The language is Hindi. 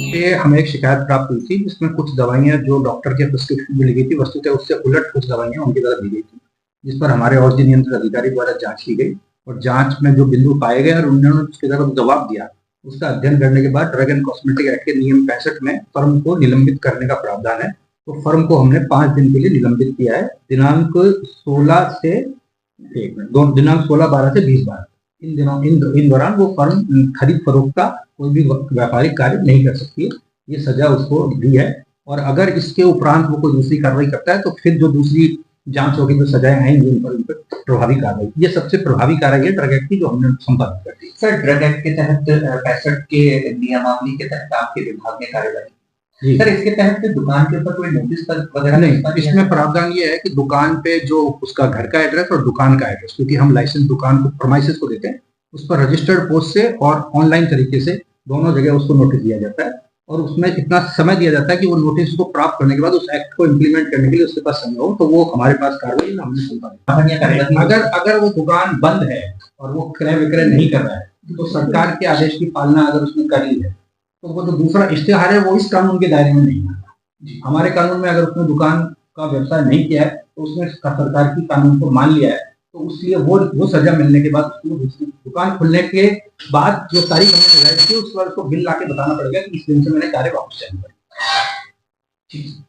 ये हमें एक शिकायत प्राप्त हुई थी जिसमें कुछ दवाइयाँ जो डॉक्टर के प्रिस्क्रिप्शन में लिखी थी वस्तुतः उससे उलट कुछ दवाइयाँ उनकी तरफ दी गई थी, जिस पर हमारे औषधि नियंत्रण अधिकारी द्वारा जांच की गई और जांच में जो बिंदु पाए गए और उन्होंने उसकी तरफ जवाब दिया, उसका अध्ययन करने के बाद ड्रग एंड कॉस्मेटिक एक्ट के नियम 65 में फर्म को निलंबित करने का प्रावधान है। तो फर्म को हमने 5 दिन के लिए निलंबित किया है, दिनांक 16 से दिनांक 16/12 से 20/12 इन दिनों इन दौरान वो फर्म खरीद फरोख्त का कोई भी व्यापारिक कार्य नहीं कर सकती है। ये सजा उसको दी है और अगर इसके उपरांत वो कोई दूसरी कार्रवाई करता है तो फिर जो दूसरी जांच होगी, जो सजाएं आएंगी उन पर प्रभावी कार्रवाई, ये सबसे प्रभावी कार्रवाई है ड्रग एक्ट की जो हमने संपादित कर दी। सर, ड्रग एक्ट के तहत 65 के नियमावली के तहत आपके विभाग में कार्यवाही, सर इसके तहत दुकान के ऊपर कोई नोटिस वगैरह नहीं, इसमें प्रावधान ये है कि दुकान पे जो उसका घर का एड्रेस और दुकान का एड्रेस, क्योंकि हम लाइसेंस दुकान को प्रोमाइसेस को देते हैं, उस पर रजिस्टर्ड पोस्ट से और ऑनलाइन तरीके से दोनों जगह उसको नोटिस दिया जाता है और उसमें इतना समय दिया जाता है कि वो नोटिस को प्राप्त करने के बाद उस एक्ट को इम्प्लीमेंट करने के लिए उसके पास समय हो, तो वो हमारे पास कार्रवाई हमने संपादित। अगर वो दुकान बंद है और वो क्रय विक्रय नहीं कर रहा है तो सरकार के आदेश की पालना अगर उसने कर ली है तो वो जो दूसरा इश्तेहार है वो इस कानून के दायरे में नहीं आता। हमारे कानून में अगर उसने दुकान का व्यवसाय नहीं किया है तो उसने सरकार की कानून को मान लिया है, तो उसलिए वो सजा मिलने के बाद उसको दुकान खुलने के बाद जो तारीख हमने निर्धारित की उस पर उसको बिल ला के बताना पड़ेगा कि इस दिन से मैंने कार्य वापस चालू किया।